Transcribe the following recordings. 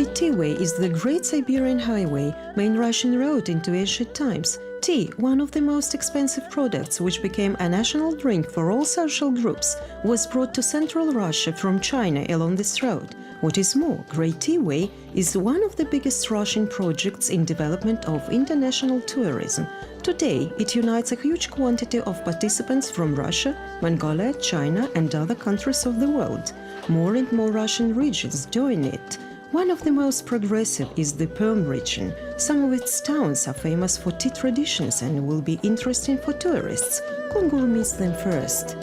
Great Tea Way is the Great Siberian Highway, main Russian road into ancient times. Tea, one of the most expensive products which became a national drink for all social groups, was brought to central Russia from China along this road. What is more, Great Tea Way is one of the biggest Russian projects in development of international tourism. Today, it unites a huge quantity of participants from Russia, Mongolia, China and other countries of the world. More and more Russian regions join it. One of the most progressive is the Perm region. Some of its towns are famous for tea traditions and will be interesting for tourists. Kungur meets them first.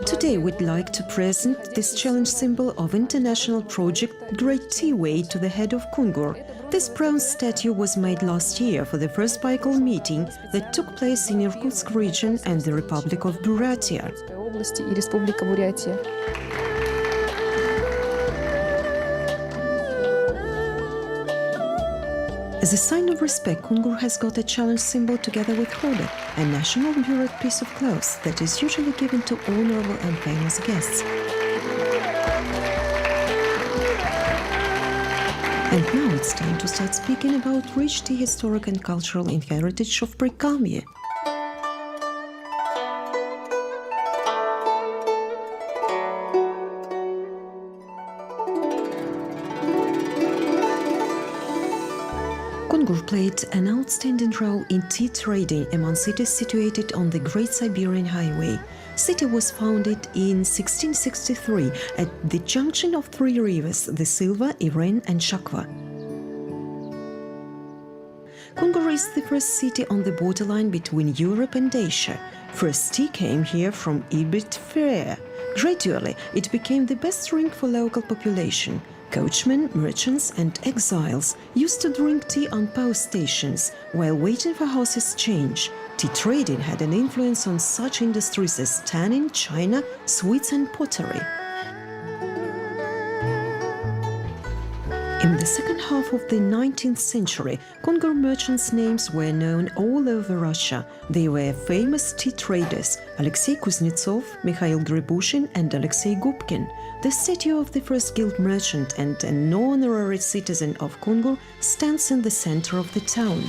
Today we'd like to present this challenge symbol of international project Great Tea Way to the head of Kungur. This bronze statue was made last year for the first Baikal meeting that took place in Irkutsk region and the Republic of Buryatia. As a sign of respect, Kungur has got a challenge symbol together with Khoda, a national embroidered piece of cloth that is usually given to honorable and famous guests. And now it's time to start speaking about rich tea historic and cultural heritage of Prikamye. Kungur played an outstanding role in tea trading among cities situated on the Great Siberian Highway. City was founded in 1663 at the junction of three rivers, the Silva, Iren and Shakva. Kungur is the first city on the borderline between Europe and Asia. First tea came here from Ibit Fair. Gradually, it became the best drink for local population. Coachmen, merchants and exiles used to drink tea on post stations while waiting for horses' change. Tea trading had an influence on such industries as tanning, china, sweets and pottery. In the second half of the 19th century, Kungur merchants' names were known all over Russia. They were famous tea traders Alexei Kuznetsov, Mikhail Gribushin and Alexei Gubkin. The statue of the first guild merchant and an honorary citizen of Kungur stands in the center of the town.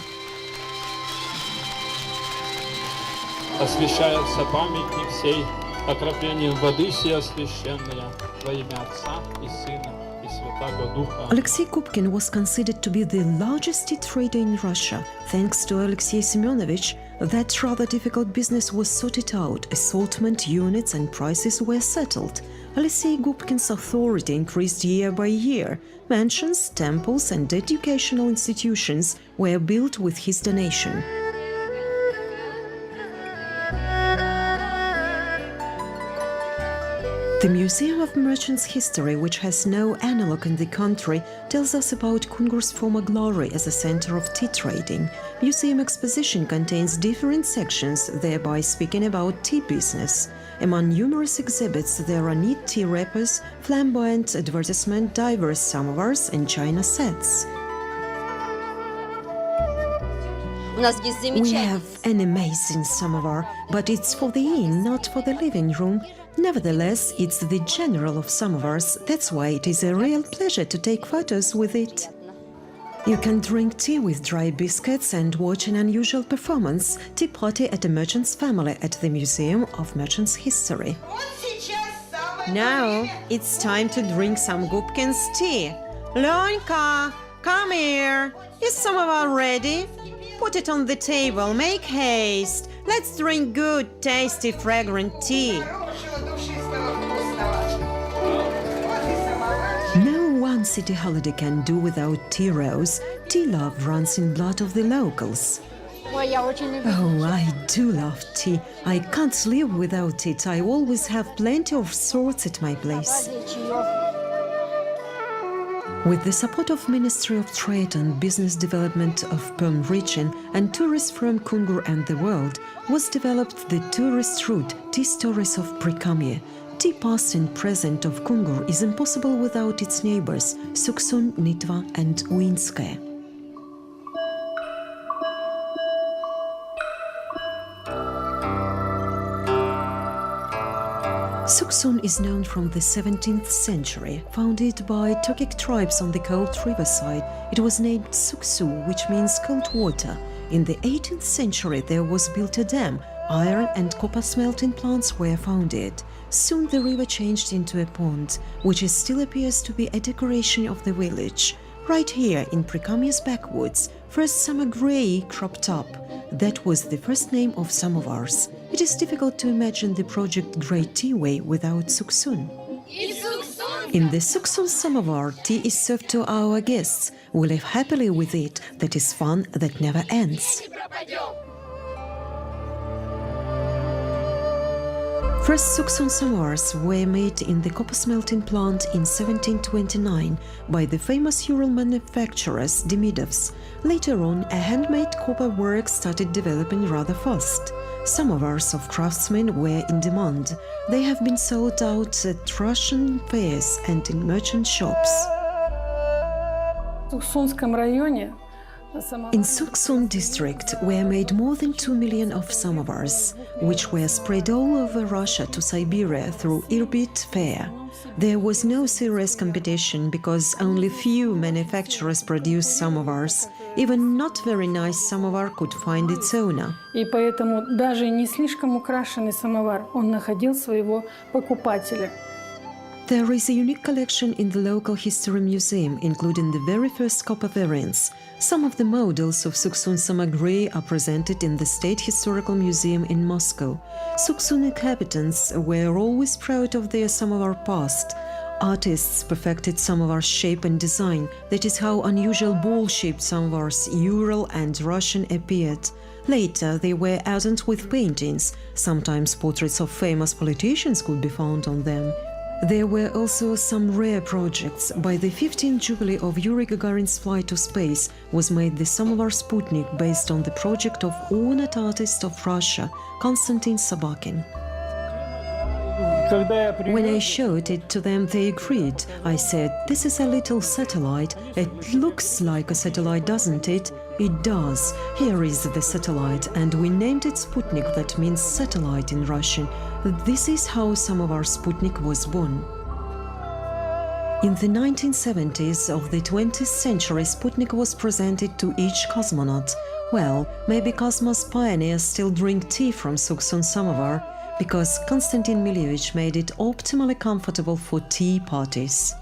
Освящается памятник сей окроплением воды сия священная во имя Отца и Сына и Святаго Духа. Alexei Gubkin was considered to be the largest tea trader in Russia. Thanks to Alexei Semyonovich, that rather difficult business was sorted out, assortment, units and prices were settled. Alexei Gubkin's authority increased year by year. Mansions, temples and educational institutions were built with his donation. The Museum of Merchants' History, which has no analog in the country, tells us about Kungur's former glory as a center of tea trading. Museum exposition contains different sections, thereby speaking about tea business. Among numerous exhibits, there are neat tea wrappers, flamboyant advertisement, diverse samovars and china sets. We have an amazing samovar, but it's for the inn, not for the living room. Nevertheless, it's the general of samovars, that's why it is a real pleasure to take photos with it. You can drink tea with dry biscuits and watch an unusual performance, tea party at a merchant's family at the Museum of Merchants' History. Now it's time to drink some Gubkin's tea. Lonka, come here. Is samovar ready? Put it on the table, make haste. Let's drink good, tasty, fragrant tea. No one city holiday can do without tea rose. Tea love runs in blood of the locals. Oh, I do love tea. I can't live without it. I always have plenty of sorts at my place. With the support of Ministry of Trade and Business Development of Perm region and tourists from Kungur and the world, was developed the tourist route Tea Stories of Prikamye. Tea past and present of Kungur is impossible without its neighbors Suksun, Nitva and Uinskaya. Suksun is known from the 17th century. Founded by Turkic tribes on the cold riverside, it was named Suksu, which means cold water. In the 18th century, there was built a dam. Iron and copper smelting plants were founded. Soon the river changed into a pond, which still appears to be a decoration of the village. Right here in Precamius backwoods, first Samovar cropped up. That was the first name of samovars. It is difficult to imagine the project Great Teaway without Suksun. In the Suksun samovar, tea is served to our guests. We live happily with it. That is fun that never ends. First Suksun samovars were made in the copper smelting plant in 1729 by the famous Ural manufacturers Demidovs. Later on, a handmade copper work started developing rather fast. Samovars of craftsmen were in demand. They have been sold out at Russian fairs and in merchant shops. In Suksun district were made more than 2 million of samovars, which were spread all over Russia to Siberia through Irbit fair. There was no serious competition because only few manufacturers produced samovars. Even not very nice samovar could find its owner. И поэтому даже не слишком украшенный самовар, он находил своего покупателя. There is a unique collection in the local history museum, including the very first copper variants. Some of the models of Suksun Samagri are presented in the State Historical Museum in Moscow. Suksun inhabitants were always proud of their samovar past. Artists perfected samovar shape and design. That is how unusual ball-shaped samovars, Ural and Russian, appeared. Later, they were adorned with paintings. Sometimes portraits of famous politicians could be found on them. There were also some rare projects. By the 15th jubilee of Yuri Gagarin's flight to space was made the Samovar Sputnik based on the project of honored artist of Russia, Konstantin Sabakin. When I showed it to them, they agreed. I said, "This is a little satellite. It looks like a satellite, doesn't it?" It does. Here is the satellite, and we named it Sputnik, that means satellite in Russian. This is how Samovar Sputnik was born. In the 1970s of the 20th century, Sputnik was presented to each cosmonaut. Well, maybe Cosmos pioneers still drink tea from Suksun samovar, because Konstantin Milievich made it optimally comfortable for tea parties.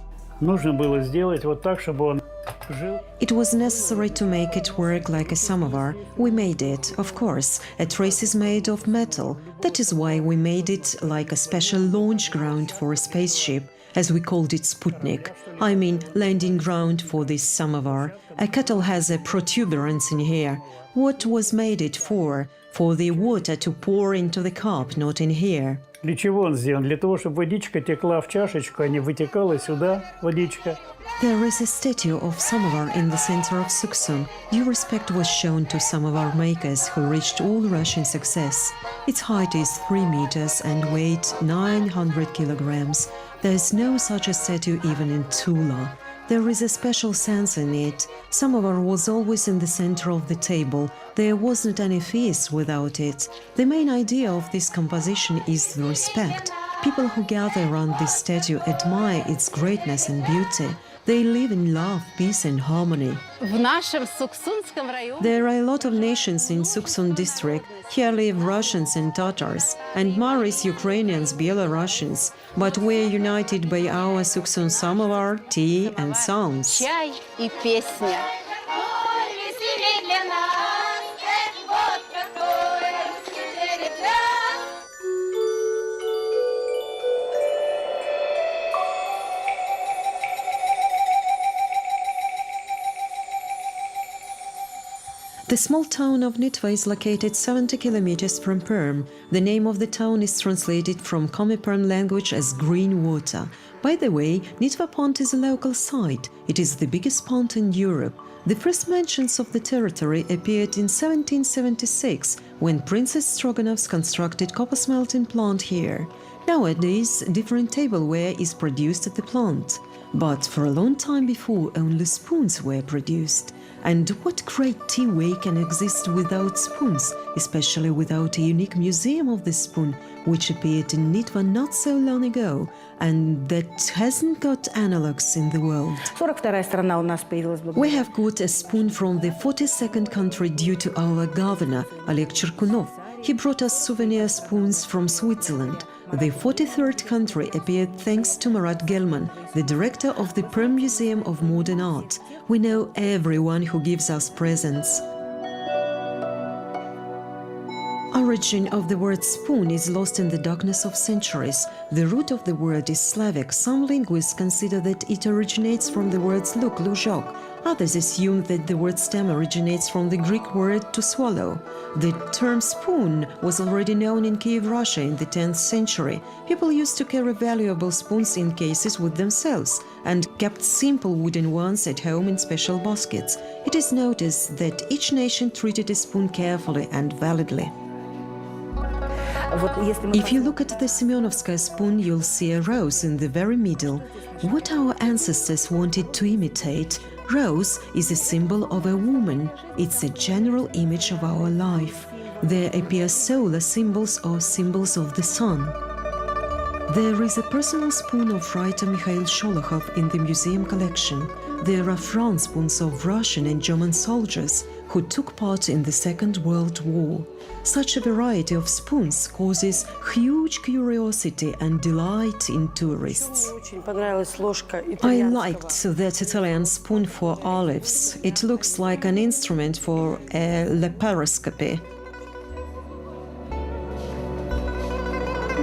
Нужно было сделать вот так, чтобы он жил. It was necessary to make it work like a samovar. We made it, of course. A trace is made of metal. That is why we made it like a special launch ground for a spaceship, as we called it Sputnik. I mean, landing ground for this samovar. A kettle has a protuberance in here. What was made it for? For the water to pour into the cup, not in here. Для чего он сделан? Для того, чтобы водичка текла в чашечку, а не вытекала сюда водичка. There is a statue of samovar in the center of Suksun. Due respect was shown to samovar makers who reached all Russian success. Its height is 3 meters and weight 900 kilograms. There is no such a statue even in Tula. There is a special sense in it. Samovar was always in the center of the table. There wasn't any feast without it. The main idea of this composition is the respect. People who gather around this statue admire its greatness and beauty. They live in love, peace and harmony. There are a lot of nations in Suksun district. Here live Russians and Tatars, and Maris, Ukrainians, Belarusians. But we are united by our Suksun samovar, tea and songs. Чай и песня. The small town of Nitva is located 70 kilometers from Perm. The name of the town is translated from Komi-Perm language as green water. By the way, Nitva Pond is a local site. It is the biggest pond in Europe. The first mentions of the territory appeared in 1776, when Princess Stroganovs constructed copper smelting plant here. Nowadays, different tableware is produced at the plant. But for a long time before, only spoons were produced. And what great tea way can exist without spoons, especially without a unique museum of the spoon, which appeared in Nitva not so long ago, and that hasn't got analogues in the world. 42-я страна у нас появилась We благодаря. have got a spoon from the 42nd country due to our governor, Oleg Cherkunov. He brought us souvenir spoons from Switzerland. The 43rd country appeared thanks to Marat Gelman, the director of the Perm Museum of Modern Art. We know everyone who gives us presents. Origin of the word spoon is lost in the darkness of centuries. The root of the word is Slavic. Some linguists consider that it originates from the words luk, luzhok. Others assume that the word stem originates from the Greek word to swallow. The term spoon was already known in Kiev, Russia in the 10th century. People used to carry valuable spoons in cases with themselves and kept simple wooden ones at home in special baskets. It is noticed that each nation treated a spoon carefully and validly. Вот если мы If you look at the Semyonovskaya spoon, you'll see a rose in the very middle. What our ancestors wanted to imitate, rose is a symbol of a woman. It's a general image of our life. There appear solar symbols or symbols of the sun. There is a personal spoon of writer Mikhail Sholokhov in the museum collection. There are franc spoons of Russian and German soldiers who took part in the Second World War. Such a variety of spoons causes huge curiosity and delight in tourists. Мне очень понравилась ложка I итальянского. liked that Italian spoon for olives. It looks like an instrument for a laparoscopy.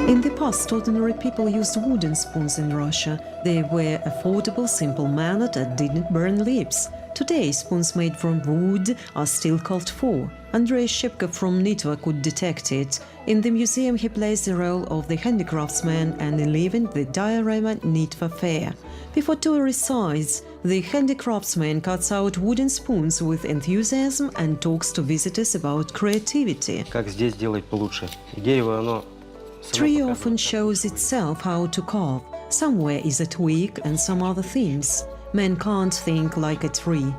In the past, ordinary people used wooden spoons in Russia. They were affordable, simple-mannered, and didn't burn lips. Today, spoons made from wood are still called for. Andrei Shepko from Nitva could detect it. In the museum, he plays the role of the handicraftsman and living the diorama Nitva Fair. Before tourist eyes, the handicraftsman cuts out wooden spoons with enthusiasm and talks to visitors about creativity. Как здесь делать получше. Дерево, оно само Tree показывает. often shows itself how to carve. Somewhere is a twig and some other things. Man can't think like a tree.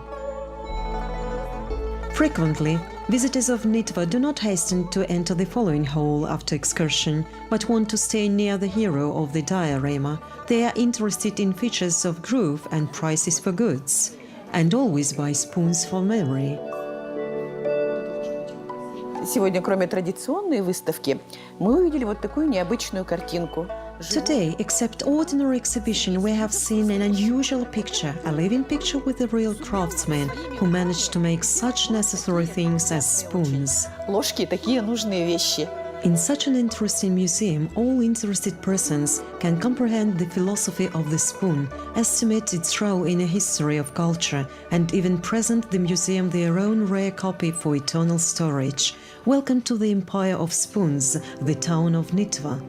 Frequently, visitors of Nitva do not hasten to enter the following hall after excursion, but want to stay near the hero of the diorama. They are interested in features of groove and prices for goods, and always buy spoons for memory. Сегодня, кроме традиционной выставки, мы увидели вот такую необычную картинку. Today, except ordinary exhibition, we have seen an unusual picture, a living picture with a real craftsman who managed to make such necessary things as spoons. Ложки – такие нужные вещи. In such an interesting museum, all interested persons can comprehend the philosophy of the spoon, estimate its role in a history of culture, and even present the museum their own rare copy for eternal storage. Welcome to the Empire of Spoons, the town of Nitva.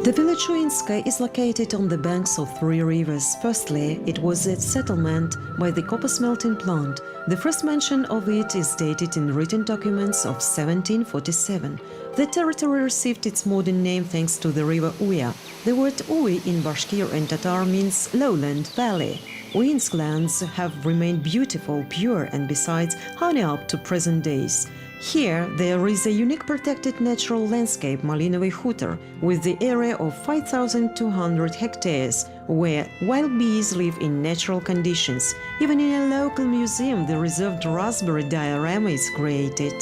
The village Uinska is located on the banks of three rivers. Firstly, it was a settlement by the copper smelting plant. The first mention of it is dated in written documents of 1747. The territory received its modern name thanks to the river Uya. The word Uy in Bashkir and Tatar means lowland, valley. Uinsk lands have remained beautiful, pure, and besides, honey up to present days. Here, there is a unique protected natural landscape, Malinovy Hutor, with the area of 5,200 hectares, where wild bees live in natural conditions. Even in a local museum, the reserved raspberry diorama is created.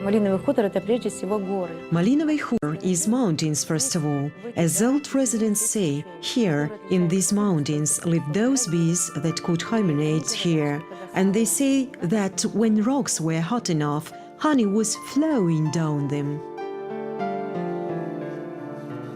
Малиновый хутор – это прежде всего горы. Malinovy Hutor is mountains, first of all. As old residents say, here, in these mountains, live those bees that could hibernate here. And they say that when rocks were hot enough, honey was flowing down them.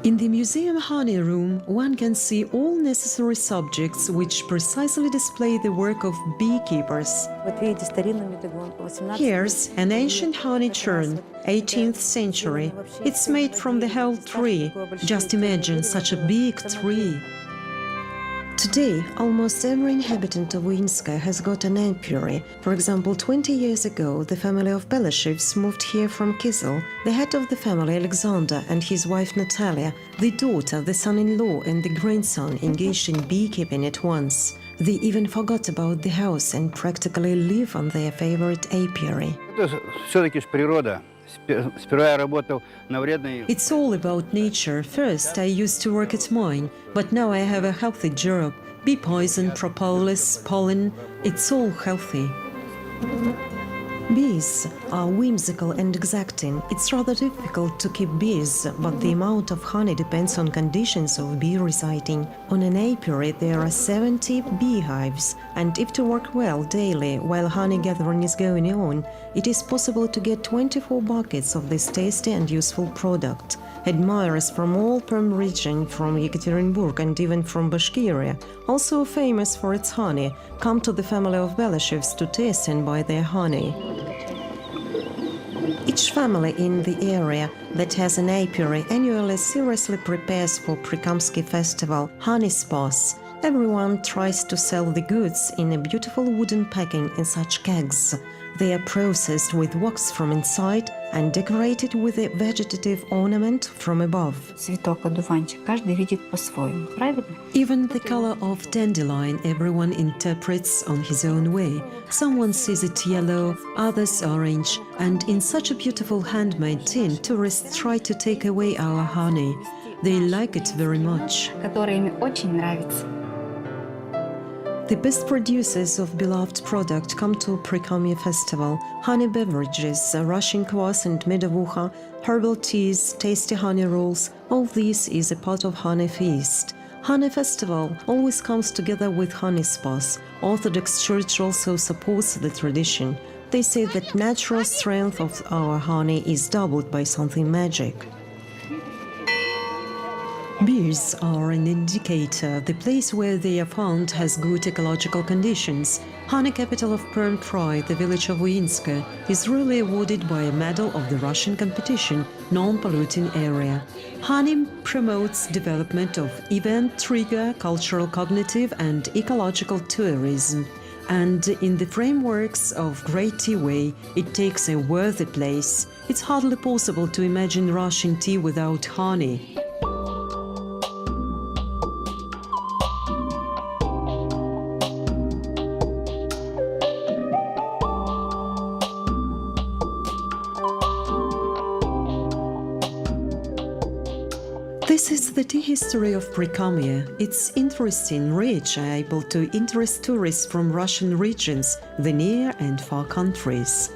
In the museum honey room, one can see all necessary subjects which precisely display the work of beekeepers. Вот видите, старинный метагон, 18 Here's an ancient honey churn, 18th century. It's made from the whole tree. Just imagine such a big tree. Today, almost every inhabitant of Uinska has got an apiary. For example, 20 years ago, the family of Belashevs moved here from Kizil. The head of the family, Alexander, and his wife Natalia, the daughter, the son-in-law, and the grandson engaged in beekeeping at once. They even forgot about the house and practically live on their favorite apiary. Это все-таки ж природа. Сперва я работал на вредной... It's all about nature. First, I used to work at mine, but now I have a healthy job. Bee poison, propolis, pollen, it's all healthy. Bees are whimsical and exacting. It's rather difficult to keep bees, but the amount of honey depends on conditions of bee residing. On an apiary there are 70 beehives, and if to work well daily while honey gathering is going on, it is possible to get 24 buckets of this tasty and useful product. Admirers from all Perm region, from Yekaterinburg and even from Bashkiria, also famous for its honey, come to the family of Belashevs to taste and buy their honey. Each family in the area that has an apiary annually seriously prepares for Prikamsky festival Honey Spas. Everyone tries to sell the goods in a beautiful wooden packing in such kegs. They are processed with wax from inside and decorated with a vegetative ornament from above. Цветок одуванчик каждый видит по-своему, правильно? Even the color of dandelion everyone interprets on his own way. Someone sees it yellow, others orange, and in such a beautiful handmade tin, tourists try to take away our honey. They like it very much. Который им очень нравится. The best producers of beloved product come to Prikamye festival. Honey beverages, Russian kvass and medovukha, herbal teas, tasty honey rolls, all this is a part of honey feast. Honey festival always comes together with honey spas. Orthodox Church also supports the tradition. They say that natural strength of our honey is doubled by something magic. Bees are an indicator. The place where they are found has good ecological conditions. Honey capital of Perm Pride, the village of Uinska, is really awarded by a medal of the Russian competition, non-polluting area. Honey promotes development of event, trigger, cultural, cognitive and ecological tourism. And in the frameworks of Great Tea Way, it takes a worthy place. It's hardly possible to imagine Russian tea without honey. This is the tea history of Prikamye. It's interesting, rich, and able to interest tourists from Russian regions, the near and far countries.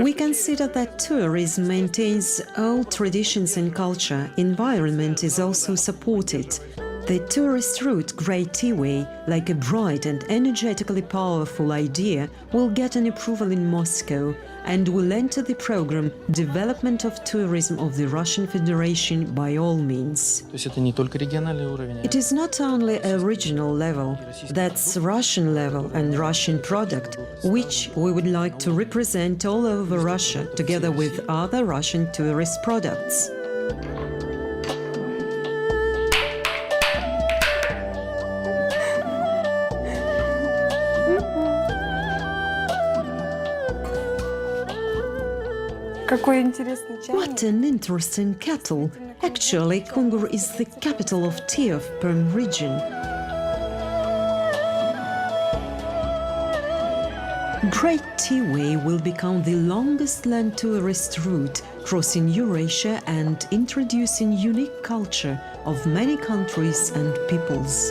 We consider that tourism maintains old traditions and culture. Environment is also supported. The tourist route Great Tea Way, like a bright and energetically powerful idea, will get an approval in Moscow and will enter the program Development of Tourism of the Russian Federation by all means. It is not only a regional level, that's Russian level and Russian product, which we would like to represent all over Russia together with other Russian tourist products. What an interesting kettle! Actually, Kungur is the capital of tea of Perm region. Great Tea Way will become the longest land tourist route, crossing Eurasia and introducing unique culture of many countries and peoples.